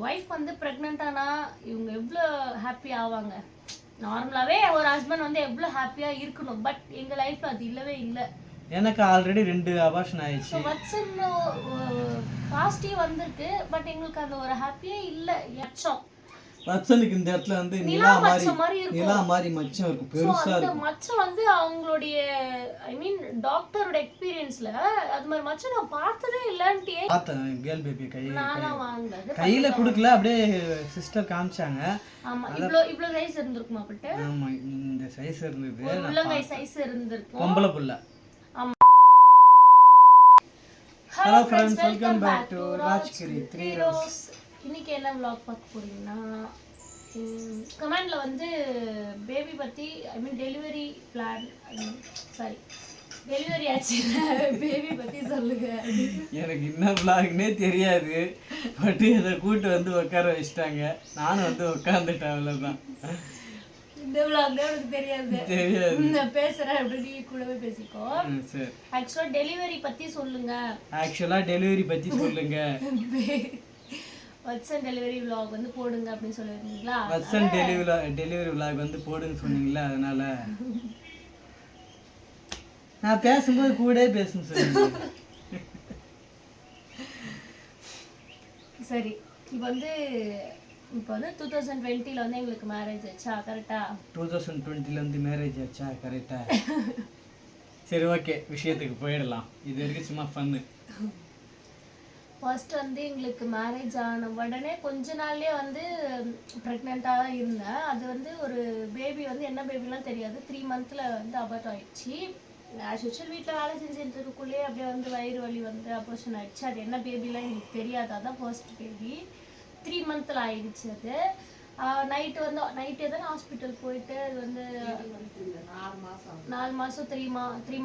Wife வந்து pregnant ஆனா இவங்க எவ்வளோ ஹாப்பி ஆவாங்க. நார்மலாகவே ஒரு ஹஸ்பண்ட் வந்து எவ்வளோ ஹாப்பியாக இருக்கணும். பட் எங்கள் லைஃப்பில் அது இல்லவே இல்லை. எனக்கு ஆல்ரெடி 2 அபார்ஷன் ஆயிடுச்சு. வட்சன் பாசிட்டிவ் வந்திருக்கு. பட் எங்களுக்கு அந்த ஒரு ஹாப்பியே இல்லை. எச்சம் வட்சனுக்கு இந்த இடத்துல வந்து நிலா மாதிரி மச்சம் இருக்கும், பெருசா இருக்கும். மச்சம் வந்து அவங்களுடைய ஐ மீன் டாக்டரோட எக்ஸ்பீரியன்ஸ்ல அது மாதிரி மச்சம் நான் பார்த்ததே இல்லன்ட்டே பார்த்தேன். கேர்ள் பேபி கையில கொடுக்கல, அப்படியே சிஸ்டர் காமிச்சாங்க. ஆமா, இவ்ளோ சைஸ் இருந்திருக்குமா பட்? ஆமா, இந்த சைஸ் இருந்தது. உள்ளங்கை சைஸ் இருந்திருக்கும். பொம்பளை புள்ள. ஆமா. Hello friends, welcome back to Rajgiri 3 rose. இன்னைக்கு என்ன vlog பார்க்க போறீங்கன்னா, கமெண்ட்ல வந்து பேபி பத்தி I mean delivery plan sorry delivery ஆச்சு பேபி பத்தி சொல்லுங்க. எனக்கு என்ன vlogனே தெரியாது. பட் இதை கூட்டு வந்து உட்கார வச்சிட்டாங்க. நானும் வந்து உட்கார்ந்துட்டேன். அவ்வளவுதான். இந்த vlog எனக்கு தெரியாது. நான் பேசுறேன், அப்படி கூடவே பேசிக்கோ. சரி. ஆக்சுவலா டெலிவரி பத்தி சொல்லுங்க. வட்சன் டெலிவரி vlog வந்து போடுங்க அப்படின்னு சொல்லிருந்தீங்களா? வட்சன் டெலிவரி vlog வந்து போடுன்னு சொன்னீங்களா, அதனால நான் பேசும்போது கூடவே பேசணும் சொல்லுங்க. சரி, இப்போ வந்து 2020ல வந்து எங்களுக்கு மேரேஜ் ஆச்சா, கரெக்டா? 2020ல வந்து மேரேஜ் ஆச்சா, கரெக்டா? சரி, ஓகே, விஷயத்துக்கு போயிடலாம். இது வரைக்கும் சும்மா ஃபன்னு. ஃபர்ஸ்ட் வந்து எங்களுக்கு மேரேஜ் ஆன உடனே கொஞ்ச நாள்லயே வந்து ப்ரெக்னெண்ட்டாக தான் இருந்தேன். அது வந்து ஒரு பேபி வந்து என்ன பேபிலாம் தெரியாது. 3 மந்த்ல வந்து அபார்ட் ஆயிடுச்சு. ஆஸ் யூஷுவல் வீட்டில் வேலை செஞ்சுட்டு இருக்கக்குள்ளேயே அப்படியே வந்து வயிறு வலி வந்து அபார்ஷன் ஆயிடுச்சு. அது என்ன பேபிலாம் எனக்கு தெரியாது. அதான் ஃபர்ஸ்ட் பேபி 3 மந்த்ல ஆயிடுச்சு. அது நைட்டு தானே ஹாஸ்பிட்டல் போயிட்டு அது வந்து 4 மாசம் 3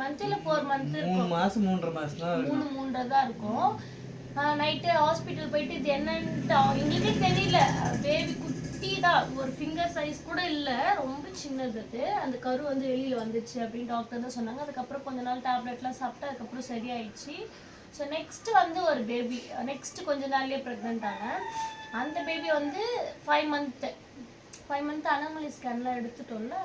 மந்த் இல்லை 4 மந்த் இருக்கும். 3.5 தான் இருக்கும். நைட்டு ஹாஸ்பிட்டல் போயிட்டு இது என்னன்ட்டு எங்களுக்கே தெரியல. பேபி குட்டி தான், ஒரு ஃபிங்கர் சைஸ் கூட இல்லை, ரொம்ப சின்னது. அது அந்த கரு வந்து வெளியில் வந்துச்சு அப்படின்னு டாக்டர் தான் சொன்னாங்க. அதுக்கப்புறம் கொஞ்ச நாள் டேப்லெட்லாம் சாப்பிட்டு அதுக்கப்புறம் சரியாயிடுச்சு. ஸோ நெக்ஸ்ட் வந்து ஒரு பேபி நெக்ஸ்ட் கொஞ்ச நாள்லேயே ப்ரெக்னென்ட் ஆனேன். அந்த பேபி வந்து 5 மந்த் அனாமலி ஸ்கேன்லாம் எடுத்துட்டோம்ல.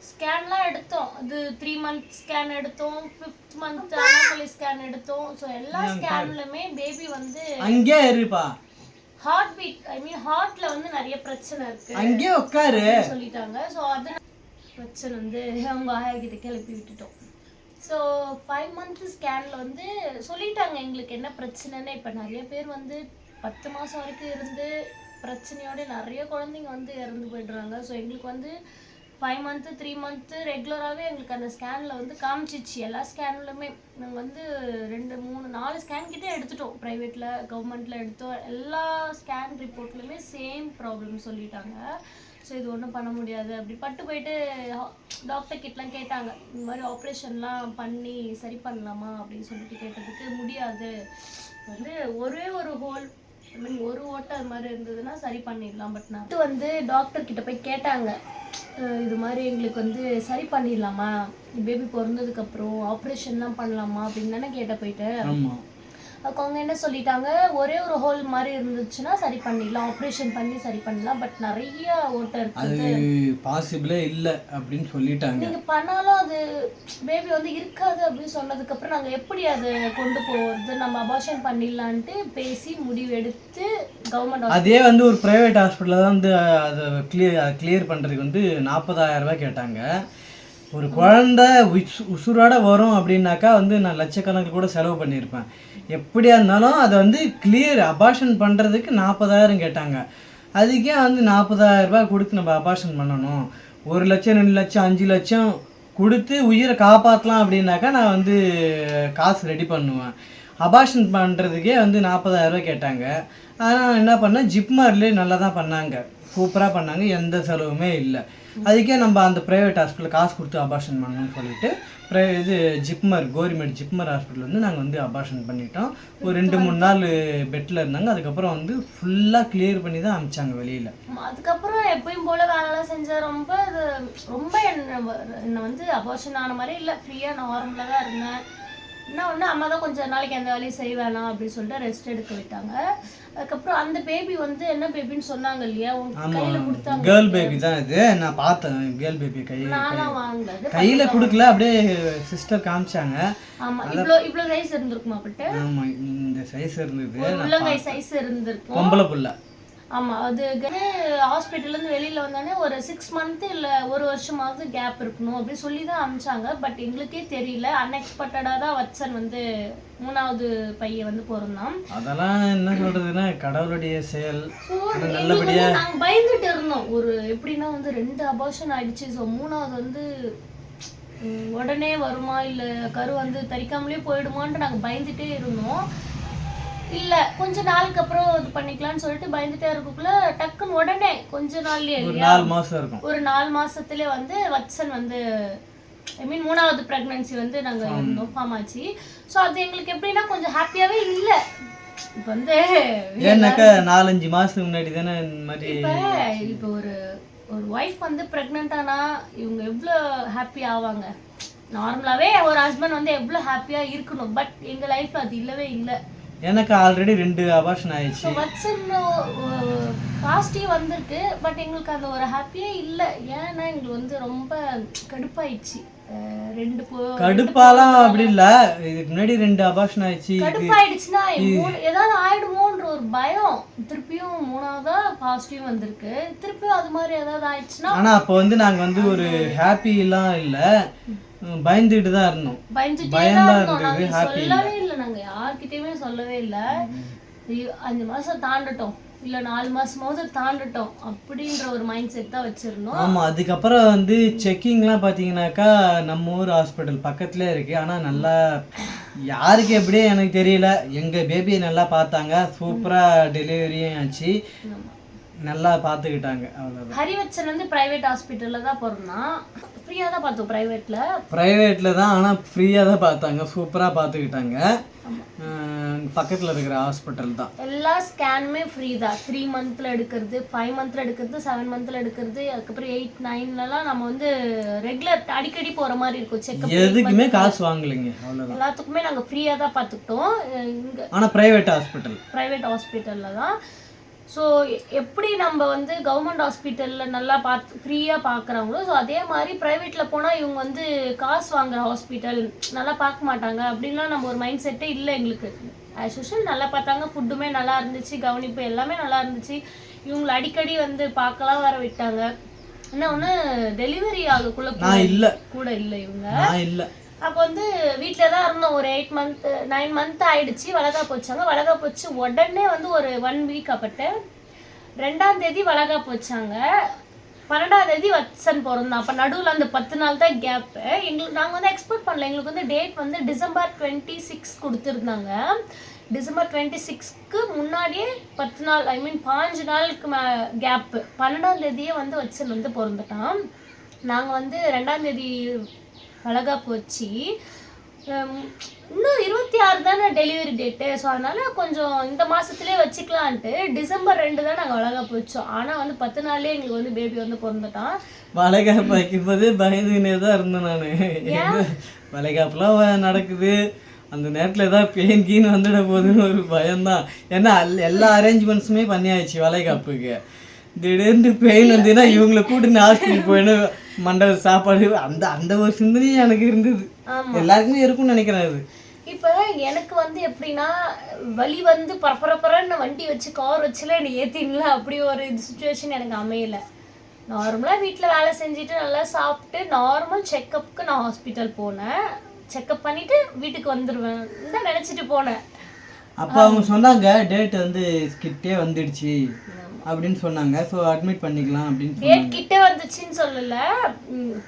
ஸ்கேன்லாம் எடுத்தோம். அது 3 மந்த் ஸ்கேன் எடுத்தோம், 5th மந்த் அனாமலி ஸ்கேன் எடுத்தோம். ஸோ எல்லா ஸ்கேன்லயுமே பேபி வந்து அங்கே இருப்பா, ஹார்ட் பீட் ஐ மீன் ஹார்ட்ல வந்து நிறைய பிரச்சனை இருக்கு, அங்கே உட்காரு சொல்லிட்டாங்க. ஸோ அது பிரச்சனை வந்து அவங்க ஆயா கிட்ட கிளப்பி விட்டுட்டோம். ஸோ 5 மந்த் ஸ்கேனில் வந்து சொல்லிட்டாங்க எங்களுக்கு என்ன பிரச்சனைன்னு. இப்போ நிறைய பேர் வந்து 10 மாதம் வரைக்கும் இருந்து பிரச்சனையோட நிறைய குழந்தைங்க வந்து இறந்து போய்ட்றாங்க. ஸோ எங்களுக்கு வந்து 5 மந்த்து 3 மந்த்து ரெகுலராகவே எங்களுக்கு அந்த ஸ்கேனில் வந்து காமிச்சிச்சு. எல்லா ஸ்கேன்லையுமே நாங்கள் வந்து 2 3 4 ஸ்கேன் கிட்டே எடுத்துட்டோம். ப்ரைவேட்டில் கவர்மெண்ட்டில் எடுத்தோம். எல்லா ஸ்கேன் ரிப்போர்ட்லையுமே சேம் ப்ராப்ளம் சொல்லிட்டாங்க. ஸோ இது ஒன்றும் பண்ண முடியாது அப்படி பட்டு போயிட்டு டாக்டர் கிட்டலாம் கேட்டாங்க, இந்த மாதிரி ஆப்ரேஷன்லாம் பண்ணி சரி பண்ணலாமா அப்படின்னு சொல்லிட்டு கேட்டதுக்கு முடியாது, வந்து ஒரே ஒரு ஹோல் ஐ மீன் ஒரு ஓட்டை அது மாதிரி இருந்ததுன்னா சரி பண்ணிடலாம். பட் நான் வந்து டாக்டர் கிட்ட போய் கேட்டாங்க, இது மாதிரி எங்களுக்கு வந்து சரி பண்ணிடலாமா, பேபி பிறந்ததுக்கப்புறம் ஆப்ரேஷன்லாம் பண்ணலாமா அப்படின்னு தானே கேட்ட போயிட்டு. அவங்க என்ன சொல்லிட்டாங்க, ஒரே ஒரு ஹோல் மாதிரி இருந்துச்சுன்னா சரி பண்ணிடலாம், ஆப்ரேஷன் பண்ணி சரி பண்ணலாம். பட் நிறைய ஓட்டை இருக்குது, பாசிபிளே இல்லை அப்படின்னு சொல்லிட்டாங்க. நீங்கள் பண்ணாலும் அது பேபி வந்து இருக்காது அப்படின்னு சொன்னதுக்கப்புறம் நாங்கள் எப்படி அதை கொண்டு போகிறது, நம்ம அபார்ஷன் பண்ணிடலான்ட்டு பேசி முடிவு எடுத்து கவர்மெண்ட் அதே வந்து ஒரு ப்ரைவேட் ஹாஸ்பிட்டலில் தான் வந்து அதை கிளியர் பண்ணுறதுக்கு வந்து 40,000 ரூபாய் கேட்டாங்க. ஒரு குழந்தை உசுரோட வரும் அப்படின்னாக்கா வந்து நான் லட்சக்கணக்கில் கூட செலவு பண்ணியிருப்பேன். எப்படியா இருந்தாலும் அதை வந்து கிளியர் அபார்ஷன் பண்ணுறதுக்கு 40,000 கேட்டாங்க. அதுக்கே வந்து 40,000 ரூபாய் கொடுத்து நம்ம அபார்ஷன் பண்ணணும், 1 லட்சம் 2 லட்சம் 5 லட்சம் கொடுத்து உயிரை காப்பாற்றலாம் அப்படின்னாக்கா நான் வந்து காசு ரெடி பண்ணுவேன். அபார்ஷன் பண்ணுறதுக்கே வந்து 40,000 ரூபாய் கேட்டாங்க. ஆனால் என்ன பண்ணேன், ஜிப்மர்லேயே நல்லா தான் பண்ணாங்க, சூப்பராக பண்ணாங்க, எந்த செலவுமே இல்லை. அதுக்கே நம்ம அந்த ப்ரைவேட் ஹாஸ்பிட்டல் காசு கொடுத்து அபார்ஷன் பண்ணணும்னு சொல்லிட்டு இது கவர்மெண்ட் ஜிப்மர் ஹாஸ்பிட்டல் வந்து நாங்கள் வந்து அபார்ஷன் பண்ணிட்டோம். ஒரு 2-3 நாள் பெட்டில் இருந்தாங்க. அதுக்கப்புறம் வந்து ஃபுல்லாக கிளியர் பண்ணி தான் அனுப்பிச்சாங்க வெளியில். அதுக்கப்புறம் எப்பயும் போல் வேலைலாம் செஞ்சேன். ரொம்ப என்னை வந்து அபார்ஷன் ஆன மாதிரி இல்லை, ஃப்ரீயாக நார்மலாக தான் இருந்தேன். என்ன ஒன்று அம்மா தான் கொஞ்சம் நாளைக்கு அந்த வேலையை செய்ய வேணாம் அப்படின்னு சொல்லிட்டு ரெஸ்ட் எடுக்க விட்டாங்க. அதுக்கப்புறம் அந்த பேபி வந்து என்ன பேபின்னு சொன்னாங்க இல்லையா, உங்க கையில கொடுத்தாங்க. கேர்ள் பேபி தான் இது, நான் பார்த்தேன். கேர்ள் பேபி நானும் வாங்கல, கையில கொடுக்கல, அப்படியே சிஸ்டர் காமிச்சாங்க. ஆமா இவ்வளோ சைஸ் இருந்திருக்குமா பட்டு? ஆமா இந்த சைஸ் இருந்தது, உள்ளங்கை சைஸ் இருந்திருக்கும். பொம்பளை புள்ள. ஆமா அது ஹாஸ்பிட்டல்ல இருந்து வெளியில வந்தானே ஒரு 6 மந்த் இல்ல 1 வருஷமாவது கேப் இருக்கணும் அப்படி சொல்லி தான் அனுப்பிச்சாங்க. பட் எங்களுக்கே தெரியல, அன்எக்ஸ்பெக்டடா தான் வச்சன் வந்து 3வது பையன் வந்து பிறந்தான். அதெல்லாம் என்ன சொல்றதுன்னா கடவுளுடைய செயல். நல்லபடியா நாங்க பயந்துட்டு இருந்தோம். ஒரு எப்படின்னா வந்து 2 அபார்ஷன் ஆயிடுச்சு. ஸோ 3வது வந்து உடனே வருமா இல்ல கரு வந்து தரிக்காமலே போயிடுமான்ட்டு நாங்க பயந்துட்டே இருந்தோம். இல்ல கொஞ்ச நாளுக்கு அப்புறம் இது பண்ணிக்கலாம்னு சொல்லிட்டு பயந்துட்டே இருக்கக்குள்ள டக்குன்னு உடனே கொஞ்ச நாள்லயே ஒரு 4 மாசம் இருக்கும். ஒரு 4 மாசத்துலயே வந்து வட்சன் வந்து ஐ மீன் 3வது பிரெக்னன்சி வந்து நாங்க இருந்தோம், ஃபார்ம் ஆச்சு. ஸோ அது எங்களுக்கு எப்படின்னா கொஞ்சம் ஹாப்பியாவே இல்ல. இப்போ வந்து ஏன்னாக்கா 4-5 மாசத்துக்கு முன்னாடி தானே இந்த மாதிரி. இப்போ ஒரு ஒய்ஃப் வந்து பிரெக்னென்ட் ஆனா இவங்க எவ்வளோ ஹாப்பி ஆவாங்க. நார்மலாவே ஒரு ஹஸ்பண்ட் வந்து எவ்வளோ ஹாப்பியா இருக்கணும். பட் எங்க லைஃப்ல அது இல்லவே இல்லை. எனக்கு ஆல்ரெடி 2 அபார்ஷன் ஆயிடுச்சு. வட்சன் பாசிட்டிவ் வந்திருக்கு. பட் எங்களுக்கு அந்த ஒரு ஹாப்பியே இல்லை. ஏன்னா எங்களுக்கு வந்து ரொம்ப கடுப்பாயிடுச்சு. 2 கடுப்பாலாம் அப்படி இல்ல, இதுக்கு முன்னாடி 2 அபார்ஷன் ஆயிடுச்சு. கடுப்பாயிடுச்சுன்னா ஏதாவது ஆயிடுமோன்ற ஒரு பயம். திருப்பியும் 3வதா பாசிட்டிவ் வந்திருக்கு. திருப்பியும் அது மாதிரி ஏதாவது ஆயிடுச்சுன்னா. ஆனா அப்போ வந்து நாங்க வந்து ஒரு ஹாப்பி எல்லாம் இல்ல, பயந்துட்டு தான் இருந்தோம். சொல்லவே இல்லை, நாங்க யார்கிட்டயுமே சொல்லவே இல்லை. 5 மாசம் தாண்டட்டும் இல்ல 4 மாசமாவது தாண்டட்டும் அப்படின்ற ஒரு மைண்ட் செட் தான் வச்சிருந்தோம். ஆமா அதுக்கப்புறம் வந்து செக்கிங்லாம் பார்த்தீங்கன்னாக்கா நம்ம ஊர் ஹாஸ்பிட்டல் பக்கத்துலேயே இருக்கு. ஆனால் நல்லா யாருக்கு எப்படியே எனக்கு தெரியல, எங்கள் பேபியை நல்லா பார்த்தாங்க, சூப்பராக டெலிவரியும் ஆச்சு, நல்லா பார்த்துக்கிட்டாங்க. அவ்வளோதான். ஹரிவச்சன் வந்து ப்ரைவேட் ஹாஸ்பிட்டலில் தான் பிறந்தான். ஃப்ரீயாக தான் பார்த்தோம் ப்ரைவேட்டில் தான், ஆனால் ஃப்ரீயாக தான் பார்த்தாங்க, சூப்பராக பார்த்துக்கிட்டாங்க. பக்கத்தில் இருக்கிற ஹாஸ்பிட்டல் தான். எல்லா ஸ்கேனுமே ஃப்ரீ தான். 3 மந்த்ல எடுக்கிறது, 5 மந்த்ல எடுக்கிறது, 7 மந்த்ல எடுக்கிறது, அதுக்கப்புறம் 8, 9லலாம் நம்ம வந்து ரெகுலர் அடிக்கடி போகிற மாதிரி இருக்கும் செக்அப். எதுக்குமே காசு வாங்கலைங்க, அவ்வளோதான். எல்லாத்துக்குமே நாங்கள் ஃப்ரீயாக தான் பார்த்துக்கிட்டோம் இங்கே. ஆனால் ப்ரைவேட் ஹாஸ்பிட்டலில் தான். ஸோ எப்படி நம்ம வந்து கவர்மெண்ட் ஹாஸ்பிட்டலில் நல்லா ஃப்ரீயாக பார்க்குறாங்களோ, ஸோ அதே மாதிரி ப்ரைவேட்டில் போனால் இவங்க வந்து காசு வாங்குகிற ஹாஸ்பிட்டல், நல்லா பார்க்க மாட்டாங்க அப்படின்லாம் நம்ம ஒரு மைண்ட் செட்டே இல்லை எங்களுக்கு. ஆஸ் யூஷுவல் நல்லா பார்த்தாங்க, ஃபுட்டுமே நல்லா இருந்துச்சு, கவனிப்பு எல்லாமே நல்லா இருந்துச்சு. இவங்களை அடிக்கடி வந்து பார்க்கலாம் வர விட்டாங்க. என்ன ஒன்று டெலிவரி ஆகக்குள்ள கூட இல்லை இவங்க. அப்போ வந்து வீட்டில் தான் இருந்தோம். ஒரு 9 மந்த் ஆயிடுச்சு. வளகாப்பு வச்சாங்க. வளகாப்பு வச்சு உடனே வந்து ஒரு 1 வீக் அப்பட்டு 2ஆம் தேதி வளகாப்பு வச்சாங்க. 12ஆம் தேதி வட்சன் பிறந்தான். அப்போ நடுவில் அந்த 10 நாள் தான் கேப்பு. நாங்கள் வந்து எக்ஸ்பெக்ட் பண்ணல. எங்களுக்கு வந்து டேட் வந்து December 26 கொடுத்துருந்தாங்க. December 26க்கு முன்னாடியே 10 நாள், ஐ மீன் 5 நாளுக்கு கேப்பு. 12ஆம் தேதியே வந்து வட்சன் வந்து பிறந்துட்டான். நாங்கள் வந்து 2ஆம் தேதி வளகாப்பு வச்சு இன்னும் 26 தானே டெலிவரி டேட்டு. ஸோ அதனால கொஞ்சம் இந்த மாதத்துலேயே வச்சுக்கலான்ட்டு December 2 தான் நாங்கள் வளகாப்பு வச்சோம். ஆனால் வந்து 10 நாள்லேயே எங்களுக்கு வந்து பேபி வந்து பிறந்துட்டான். வளைகாப்பு வைக்கும்போதே பயந்துனே தான் இருந்தேன் நான். வளைகாப்புலாம் நடக்குது, அந்த நேரத்தில் ஏதாவது பெயின் கீன் வந்துட போகுதுன்னு ஒரு பயம்தான். ஏன்னா எல்லா அரேஞ்ச்மெண்ட்ஸுமே பண்ணியாச்சு வளைகாப்புக்கு. திடீர்னு பெயின் வந்ததுன்னா இவங்களை கூட்டின்னு ஹாஸ்பிட்டல் போயிடும், மண்டப சாப்பாடு, அந்த ஒரு சிந்தனையும் எனக்கு இருந்தது. எல்லாருக்குமே இருக்கும்னு நினைக்கிறேன். அது இப்போ எனக்கு வந்து எப்படின்னா வலி வந்து பரபரன்னு வண்டி வச்சு கார் வச்சுல என்னை ஏற்றிங்களா அப்படி ஒரு சுச்சுவேஷன் எனக்கு அமையலை. நார்மலாக வீட்டில் வேலை செஞ்சுட்டு நல்லா சாப்பிட்டு நார்மல் செக்கப்புக்கு நான் ஹாஸ்பிட்டல் போனேன். செக்கப் பண்ணிவிட்டு வீட்டுக்கு வந்துடுவேன் தான் நினச்சிட்டு போனேன். அப்போ அவங்க சொன்னாங்க டேட் வந்து கிட்டே வந்துடுச்சு அப்படின்னு சொன்னாங்க. ஸோ அட்மிட் பண்ணிக்கலாம் அப்படின்னு டேட் கிட்டே வந்துச்சுன்னு சொல்லல.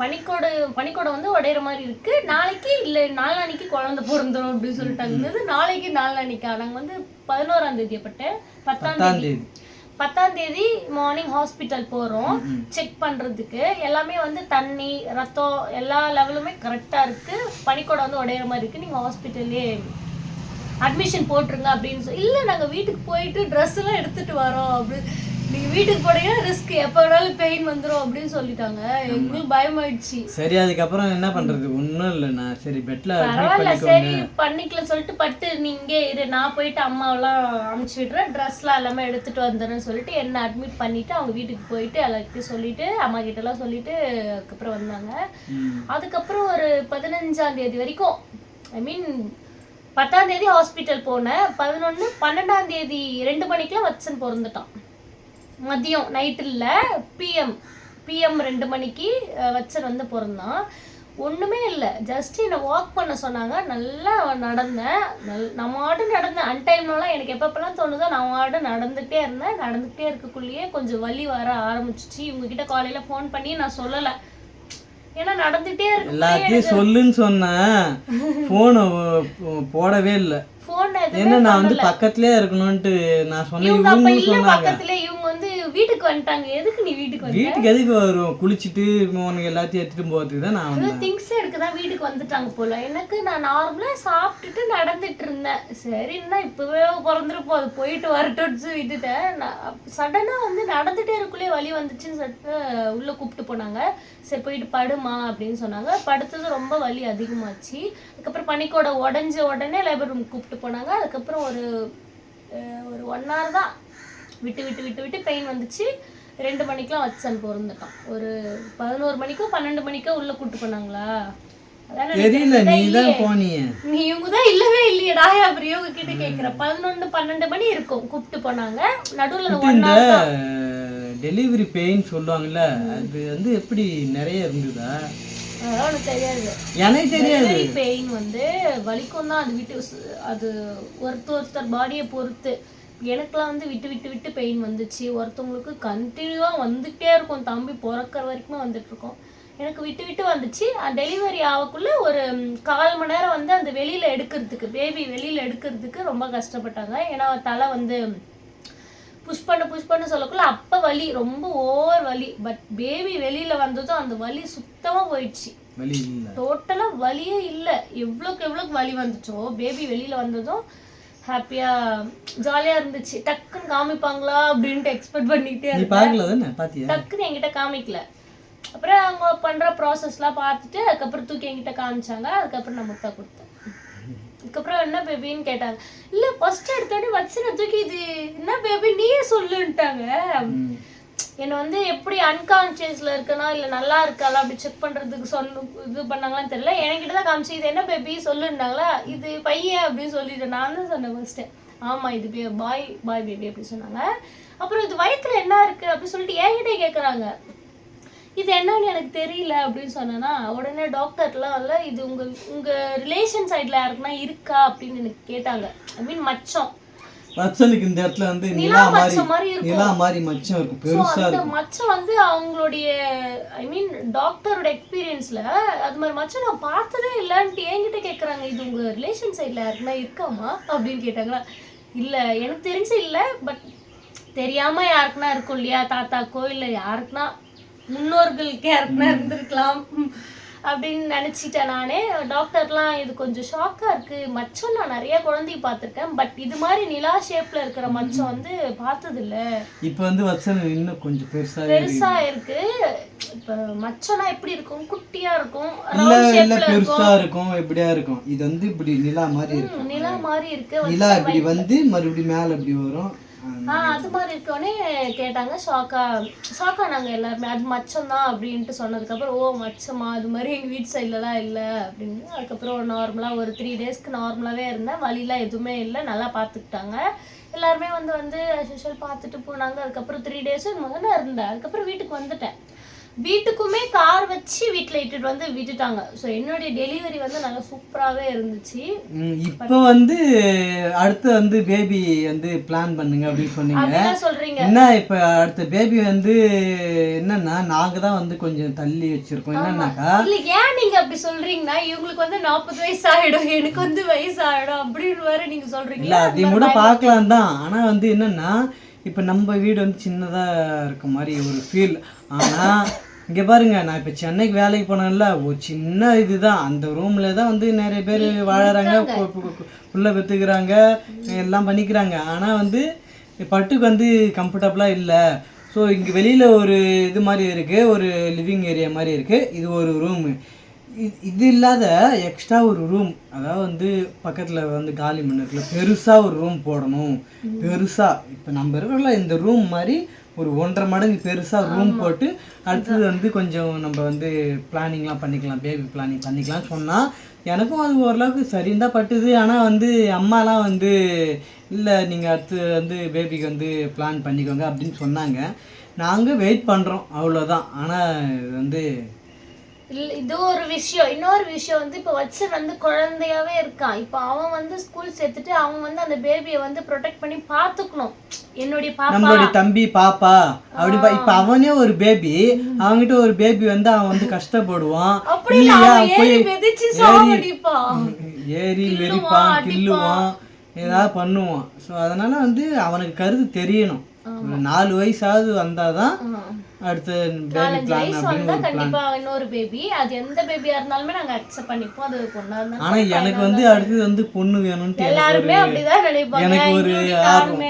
பனிக்கூட வந்து உடையிற மாதிரி இருக்கு, நாளைக்கு இல்லை நாளான்னைக்கு குழந்தை பிறந்துடும் அப்படின்னு சொல்லிட்டாங்க. நாளைக்கு நாளான்னைக்கா? நாங்கள் வந்து 11ஆம் தேதி பட்டு 10ஆம் தேதி மார்னிங் ஹாஸ்பிட்டல் போகிறோம் செக் பண்ணுறதுக்கு. எல்லாமே வந்து தண்ணி ரத்தம் எல்லா லெவலுமே கரெக்டாக இருக்குது. பனிக்கூட வந்து உடையிற மாதிரி இருக்குது, நீங்கள் ஹாஸ்பிட்டல்லே அட்மிஷன் போட்டுருங்க அப்படின்னு இல்லை நாங்கள் வீட்டுக்கு போயிட்டு ட்ரெஸ் எல்லாம் எடுத்துகிட்டு வரோம் அப்படின்னு. நீங்க வீட்டுக்கு போனீங்கன்னா ரிஸ்க், எப்ப வேணாலும் பெயின் வந்துரும் அப்படின்னு சொல்லிட்டாங்க. எங்களுக்கு பயமாயிடுச்சு. சரி அதுக்கப்புறம் என்ன பண்றது, ஒன்றும் இல்லை, நான் சரி பெட்ல பரவாயில்ல சரி பண்ணிக்கல சொல்லிட்டு பட்டு நீங்க இரு, நான் போயிட்டு அம்மாவெல்லாம் அமுச்சு விடுறேன், ட்ரெஸ்லாம் எல்லாமே எடுத்துட்டு வந்துடுறேன்னு சொல்லிட்டு என்ன அட்மிட் பண்ணிட்டு அவங்க வீட்டுக்கு போயிட்டு எல்லாத்தையும் சொல்லிட்டு அம்மா கிட்ட எல்லாம் சொல்லிட்டு அதுக்கப்புறம் வந்தாங்க. அதுக்கப்புறம் ஒரு 15ஆம் தேதி வரைக்கும், ஐ மீன் 10ஆம் தேதி ஹாஸ்பிட்டல் போனேன். 11 12ஆம் தேதி 2 மணிக்கெல்லாம் வச்சன் பிறந்துட்டான். மதியம் நைட்டு இல்லை, பிஎம் 2 மணிக்கு வச்சன் வந்து பிறந்தான். ஒன்றுமே இல்லை, ஜஸ்ட் என்னை வாக் பண்ண சொன்னாங்க. நல்லா நடந்தேன், நம்ம நடந்தேன். அன்டைம்லாம் எனக்கு எப்பப்பெல்லாம் தோணுதோ நான் நடந்துகிட்டே இருந்தேன். நடந்துகிட்டே இருக்கக்குள்ளேயே கொஞ்சம் வலி வர ஆரம்பிச்சிச்சு. இவங்ககிட்ட காலையில் ஃபோன் பண்ணி நான் சொல்லலை, ஏன்னா நடந்துகிட்டே இருக்கு. எல்லாத்தையும் சொல்லுன்னு சொன்னேன், ஃபோனை போடவே இல்லை. என்ன நான் வந்து பக்கத்துலயே இருக்கணும்ட்டு நான் சொன்னேன். இவங்க பக்கத்துல இவங்க வந்து வீட்டுக்கு வந்துட்டாங்க. எதுக்கு நீ வீட்டுக்கு வந்து? வீட்டுக்கு எதுக்கு வரும், குளிச்சுட்டு உனக்கு எல்லாத்தையும் எடுத்துட்டு போறதுக்கு தான் நான் வந்து திங்ஸ் எடுக்க தான் வீட்டுக்கு வந்துட்டாங்க போல. எனக்கு நான் நார்மலா சாப்பிட்டுட்டு நடந்துட்டு இருந்தேன். சரின்னா இப்பவே பிறந்துருப்போம், அது போயிட்டு வரட்டும்னு விட்டுட்டேன். சடனா வந்து நடந்துட்டே இருக்குள்ளே வலி வந்துச்சுன்னு சொல்லிட்டு உள்ள கூப்பிட்டு போனாங்க. சரி போயிட்டு படுமா அப்படின்னு சொன்னாங்க. படுத்தது ரொம்ப வலி அதிகமாச்சு. அதுக்கப்புறம் பனிக்கோட உடஞ்ச உடனே லேபர் ரூம் கூப்பிட்டு போனாங்க. அதுக்கப்புறம் ஒரு 1 hour தான் விட்டு விட்டு விட்டு விட்டு பெயின் வந்துச்சு. 2 மணிக்கெலாம் வச்சன் பிறந்துட்டான். ஒரு 11 மணிக்கோ 12 மணிக்கோ உள்ள கூப்பிட்டு போனாங்களா, தெரியல. நீதான் போனீங்க, நீ இவங்க தான் இல்லவே இல்லையடா. அப்புறம் இவங்க கிட்ட கேட்குறேன். 11 12 மணி இருக்கும் கூப்பிட்டு போனாங்க. நடுவில் 1 hour டெலிவரி பெயின் சொல்லுவாங்கல்ல, அது வந்து எப்படி நிறைய இருந்ததா? அதெல்லாம் தெரியாது, எனக்கு தெரியாது. பெயின் வந்து வலிக்கும் தான், அது விட்டு அது ஒருத்தர் பாடியை பொறுத்து. எனக்குலாம் வந்து விட்டு விட்டு விட்டு பெயின் வந்துச்சு. ஒருத்தவங்களுக்கு கண்டினியூவாக வந்துகிட்டே இருக்கும், தம்பி பிறக்கிற வரைக்குமே வந்துட்டு இருக்கும். எனக்கு விட்டு விட்டு வந்துச்சு. டெலிவரி ஆகக்குள்ள ஒரு 1/4 மணி நேரம் வந்து அந்த வெளியில எடுக்கிறதுக்கு, பேபி வெளியில எடுக்கிறதுக்கு ரொம்ப கஷ்டப்பட்டாங்க. ஏன்னா தலை வந்து புஷ் பண்ண சொல்லக்குள்ள அப்போ வலி, ரொம்ப ஓவர் வலி. பட் பேபி வெளியில வந்ததும் அந்த வலி சுத்தமாக போயிடுச்சு. டோட்டலாக வலியே இல்லை. எவ்வளோக்கு வலி வந்துச்சோ பேபி வெளியில வந்ததும் ஹாப்பியாக ஜாலியாக இருந்துச்சு. டக்குன்னு காமிப்பாங்களா அப்படின்ட்டு எக்ஸ்பெக்ட் பண்ணிக்கிட்டே இருந்தேன். டக்குன்னு என்கிட்ட காமிக்கல. அப்புறம் அவங்க பண்ணுற ப்ராசஸ்லாம் பார்த்துட்டு அதுக்கப்புறம் தூக்கி என்கிட்ட காமிச்சாங்க. அதுக்கப்புறம் நான் முட்டை கொடுத்தேன். அதுக்கப்புறம் என்ன பேபின்னு கேட்டாங்க. இல்லை ஃபர்ஸ்ட் எடுத்தோடனே வச்சு நான் தூக்கி இது என்ன பேபி நீயே சொல்லுன்ட்டாங்க. என்னை வந்து எப்படி அன்கான்ஷியஸில் இருக்கனா இல்லை நல்லா இருக்காளா அப்படி செக் பண்ணுறதுக்கு இது பண்ணாங்களான்னு தெரியல. என்கிட்ட தான் காமிச்சு இது என்ன பேபி சொல்லுன்னாங்களா, இது பையன் அப்படின்னு சொல்லிட்டு நான் தான் சொன்னேன் ஃபர்ஸ்ட்டு. ஆமாம் இது பாய் பேபி அப்படி சொன்னாங்க. அப்புறம் இது வயிற்றுல என்ன இருக்குது அப்படின்னு சொல்லிட்டு என்கிட்டே கேட்குறாங்க. இது என்னன்னு எனக்கு தெரியல அப்படின்னு சொன்னேன்னா உடனே டாக்டர்லாம் இல்லை, இது உங்கள் ரிலேஷன் சைடில் யாருக்குன்னா இருக்கா அப்படின்னு எனக்கு கேட்டாங்க. ஐ மீன் மச்சம், மச்சனுக்கு இந்த இடத்துல வந்து நிலா மாதிரி மச்சம் இருக்கும், பெருசா இருக்கும். மச்சம் வந்து அவங்களுடைய ஐ மீன் டாக்டரோட எக்ஸ்பீரியன்ஸ்ல அது மாதிரி மச்சம் நான் பார்த்ததே இல்லைன்ட்டு என்கிட்ட கேட்குறாங்க. இது உங்க ரிலேஷன் சைட்ல யாருக்குன்னா இருக்காமா அப்படின்னு கேட்டாங்களா. இல்லை எனக்கு தெரிஞ்சு இல்லை, பட் தெரியாம யாருக்குன்னா இருக்கும் இல்லையா, தாத்தாக்கோ இல்லை யாருக்குன்னா முன்னோர்களுக்கு யாருக்குன்னா இருந்திருக்கலாம் அப்படின்னு நினச்சிட்டேன் நானே. டாக்டர்லாம் இது கொஞ்சம் ஷாக்காக இருக்குது, மச்சம் நான் நிறைய குழந்தைய பார்த்துருக்கேன், பட் இது மாதிரி நிலா ஷேப்பில் இருக்கிற மச்சம் வந்து பார்த்ததில்ல. இப்போ வந்து வச்சன் இன்னும் கொஞ்சம் பெருசாக இருக்குது. இப்போ மச்சம்னா எப்படி இருக்கும், குட்டியாக இருக்கும், பெருசா இருக்கும், எப்படியா இருக்கும். இது வந்து இப்படி நிலா மாதிரி இருக்கு, நிலா மாதிரி இருக்கு. நிலா இப்படி வந்து மறுபடியும் மேலே இப்படி வரும். அது மாதிரி இருக்கோடனே கேட்டாங்க. ஷாக்கா நாங்கள் எல்லாருமே அது மச்சம் தான் அப்படின்ட்டு சொன்னதுக்கப்புறம் ஓ மச்சமா அது மாதிரி எங்கள் வீட்டு சைட்லலாம் இல்லை அப்படின்னு. அதுக்கப்புறம் நார்மலாக ஒரு 3 டேஸ்க்கு நார்மலாகவே இருந்தேன், வலிலாம் எதுவுமே இல்லை, நல்லா பார்த்துக்கிட்டாங்க. எல்லாருமே வந்து யூஷுவல் பார்த்துட்டு போனாங்க. அதுக்கப்புறம் 3 டேஸும் முதல்ல இருந்தேன். அதுக்கப்புறம் வீட்டுக்கு வந்துட்டேன். வீட்டுக்குமே கார் வச்சு வீட்டில் இட்டுட்டு வந்து விட்டுட்டாங்க. ஸோ என்னுடைய டெலிவரி வந்து நல்லா சூப்பராகவே இருந்துச்சு. இப்போ வந்து அடுத்து வந்து பேபி வந்து பிளான் பண்ணுங்க அப்படின்னு சொன்னீங்க. சொல்றீங்க என்ன இப்போ அடுத்த பேபி வந்து என்னன்னா நாங்கள் தான் வந்து கொஞ்சம் தள்ளி வச்சிருக்கோம். என்னன்னாக்கா இல்லை ஏன் நீங்கள் அப்படி சொல்றீங்கன்னா இவங்களுக்கு வந்து 40 வயசு ஆகிடும், எனக்கு வந்து வயசு ஆகிடும் அப்படின்னு வேற நீங்கள் சொல்றீங்க. இல்லை அதையும் கூட பார்க்கலாம் தான். ஆனால் வந்து என்னன்னா இப்போ நம்ம வீடு வந்து சின்னதாக இருக்க மாதிரி ஒரு ஃபீல். ஆனால் இங்கே பாருங்க, நான் இப்போ சென்னைக்கு வேலைக்கு போனேன்ல, ஒரு சின்ன இதுதான், அந்த ரூமில் தான் வந்து நிறைய பேர் வாழறாங்க, புள்ள பெற்றுக்கிறாங்க, எல்லாம் பண்ணிக்கிறாங்க. ஆனால் வந்து பட்டுக்கு வந்து கம்ஃபர்டபுளாக இல்லை. ஸோ இங்கே வெளியில் ஒரு இது மாதிரி இருக்குது, ஒரு லிவிங் ஏரியா மாதிரி இருக்குது, இது ஒரு ரூமு. இது இல்லாத எக்ஸ்ட்ரா ஒரு ரூம், அதாவது வந்து பக்கத்தில் வந்து காலி மண் இருக்குல்ல, பெருசாக ஒரு ரூம் போடணும். பெருசாக இப்போ நம்ம இருக்கிறல இந்த ரூம் மாதிரி ஒரு 1.5 மடங்கு பெருசாக ரூம் போட்டு அடுத்தது வந்து கொஞ்சம் நம்ம வந்து பிளானிங்லாம் பண்ணிக்கலாம், பேபி பிளானிங் பண்ணிக்கலாம்னு சொன்னால் எனக்கும் அது ஓரளவுக்கு சரின்னு தான் பட்டுது. ஆனால் வந்து அம்மாலாம் வந்து இல்லை நீங்கள் அடுத்து வந்து பேபிக்கு வந்து பிளான் பண்ணிக்கோங்க அப்படின்னு சொன்னாங்க. நாங்கள் வெயிட் பண்ணுறோம், அவ்வளோதான். ஆனால் இது வந்து இது ஒரு விஷயம். இன்னொரு விஷயம் வந்து இப்போ வச்சன் வந்து குழந்தையாவே இருக்கான். இப்போ அவன் வந்து ஸ்கூல் சேர்த்துட்டு அவன் வந்து அந்த பேபியை வந்து ப்ரொடெக்ட் பண்ணி பார்த்துக்கணும். என்னுடைய பாப்பா, நம்மளுடைய தம்பி பாப்பா அப்படி இப்ப அவனே ஒரு பேபி, அவன்கிட்ட ஒரு பேபி வந்து அவன் வந்து கஷ்டப்படுவான். ஏறி மெரிப்பான், கில்லுவான், ஏதாவது பண்ணுவான். ஸோ அதனால வந்து அவனுக்கு கருத்து தெரியணும். 4 வயசாவது வந்தாதான் அடுத்த பேபி பிளான் அப்படின்னு கண்டிப்பா இன்னொரு பேபி, அது எந்த பேபியா இருந்தாலுமே நாங்க அக்செப்ட் பண்ணிப்போம். அது பொண்ணா இருந்தாலும். ஆனா எனக்கு வந்து அடுத்தது வந்து பொண்ணு வேணும்னு எல்லாருமே அப்படிதான் நினைப்பாங்க. எனக்கு ஒரு ஆர்வம்.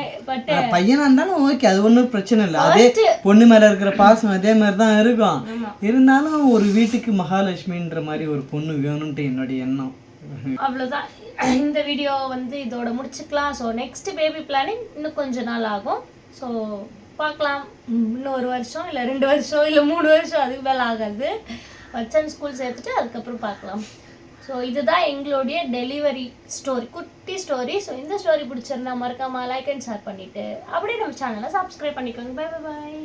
பையனா இருந்தாலும் ஓகே, அது ஒன்றும் பிரச்சனை இல்லை. அதே பொண்ணு மேல இருக்கிற பாசம் அதே மாதிரி தான் இருக்கும். இருந்தாலும் ஒரு வீட்டுக்கு மகாலட்சுமின்ற மாதிரி ஒரு பொண்ணு வேணும்ட்டு என்னுடைய எண்ணம். அவ்வளோதான். இந்த வீடியோ வந்து இதோட முடிச்சுக்கலாம். ஸோ நெக்ஸ்ட் பேபி பிளானிங் இன்னும் கொஞ்ச நாள் ஆகும். ஸோ பார்க்கலாம், இன்னும் 1 வருஷம் இல்லை 2 வருஷம் இல்லை 3 வருஷம், அதுக்கு மேலே ஆகாது. வச்சன் ஸ்கூல் சேர்த்துட்டு அதுக்கப்புறம் பார்க்கலாம். ஸோ இதுதான் எங்களுடைய டெலிவரி ஸ்டோரி, குட்டி ஸ்டோரி. ஸோ இந்த ஸ்டோரி பிடிச்சிருந்தா மறக்காமல் லைக் அண்ட் ஷேர் பண்ணிவிட்டு அப்படியே நம்ம சேனலை சப்ஸ்கிரைப் பண்ணிக்கோங்க. பை பை பாய்.